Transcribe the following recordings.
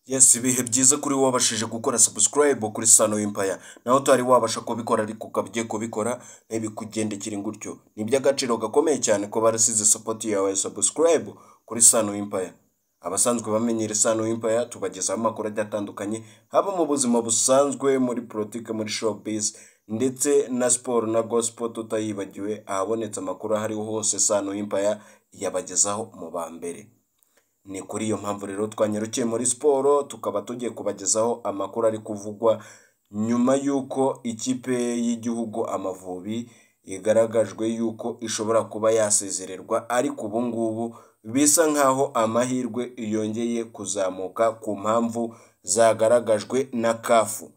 Yes, ibihe byiza kuri wabashije gukora subscribe kuri Sano Empire. Naho utari wabasha kubikora ariko ukabiye kubikora ntibikugendekere gutyo. Ni iby'agaciro gakomeye cyane ko barasize support yawe subscribe kuri Sano Empire. Abasanzwe bamenyera Sano Empire tubagezaho amakuru atandukanye haba mu buzima busanzwe, muri politike, muri showbiz ndetse na sport na gospel tutayibagiwe. Ahabonetse amakuru ahariho hose Sano Empire yabagezaho mu ba mbere. Ni kuri iyo mpamvu rero twanyarukiye muri siporo tukaba tugiye kubagezaho amakuru ari kuvugwa nyuma y'uko ikipe y'igihugu Amavubi igaragajwe y'uko ishobora kuba yasezererwa, ariko ubu ngubu bisa nk'aho amahirwe yongeye kuzamuka ku mpamvu zagaragajwe na kafu.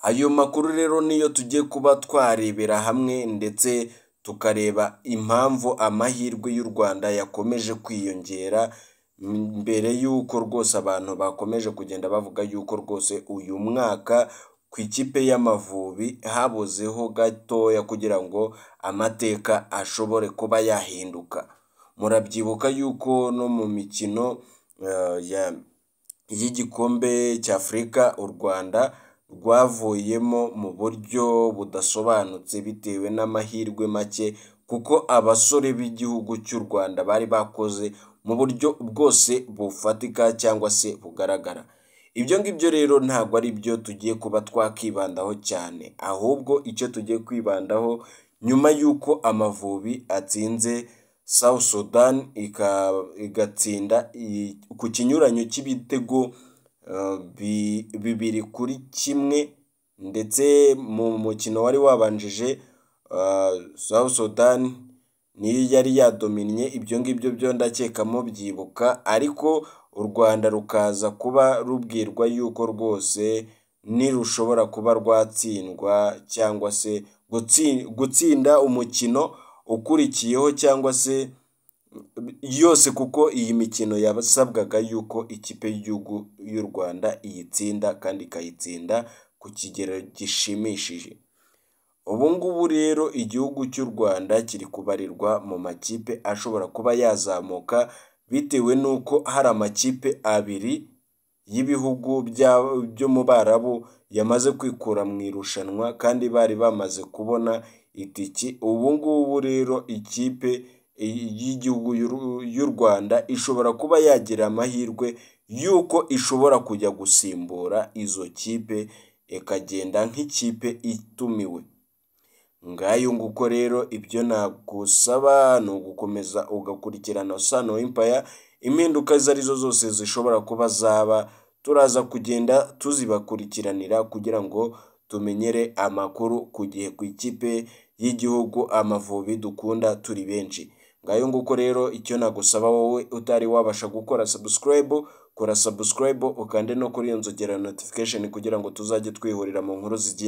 Ayo makuru rero niyo tugiye kuba twarebera hamwe ndetse tukareba impamvu amahirwe y'u Rwanda yakomeje kwiyongera, mbere y'uko rwose abantu bakomeje kugenda bavuga y'uko rwose uyu mwaka ku ikipe y'Amavubi habuzeho gatoya kugira ngo amateka ashobore kuba yahinduka. Murabyibuka y'uko no mu mikino y'igikombe cy'Afurika u Rwanda rwavuyemo mu buryo budasobanutse bitewe n'amahirwe make, kuko abasore b'igihugu cy'u Rwanda bari bakoze mu buryo bwose bufatika cyangwa se bugaragara. Ibyo ngibyo rero ntabwo ari byo tugiye kuba twakibandaho cyane, ahubwo icyo tugiye kwibandaho nyuma y'uko Amavubi atsinze South Sudan igatsinda ku kinyuranyo cy'ibitego 2-1, ndetse mu mukino wari wabanjije South Sudan niyo yari yadominye. Ibyo ngibyo byo ndakekamo byibuka, ariko u Rwanda rukaza kuba rubwirwa yuko rwose nirushobora kuba rwatsindwa cyangwa se gutsinda umukino ukurikiyeho cyangwa se yose, kuko iyi mikino yabasabwaga yuko ikipe y'igihugu y'u Rwanda iyitsinda kandi ikayitsinda ku kigero gishimishije. Ubu ngubu rero igihugu cy'u Rwanda kiri kubarirwa mu makipe ashobora kuba yazamuka, bitewe n'uko hari amakipe abiri y'ibihugu byo mu Barabu yamaze kwikura mu irushanwa kandi bari bamaze kubona itiki. Ubu ngubu rero ikipe y'igihugu y'u Rwanda ishobora kuba yagira amahirwe y'uko ishobora kujya gusimbura izo kipe ikagenda nk'ikipe itumiwe. Ngayo nguko rero ibyo nagusaba ni ugukomeza ugakurikirana Sano Empire. Impinduka izo arizo zose zishobora kuba zaba, turaza kugenda tuzibakurikiranira kugira ngo tumenyere amakuru ku gihe ku ikipe y'igihugu Amavubi dukunda turi benshi. Ngayo nguko rero icyo nagusaba wowe utari wabasha gukora subscribe, kora subscribe ukande no kuri iyo nzogera notification kugira ngo tuzajye twihurira mu nkuru zigiye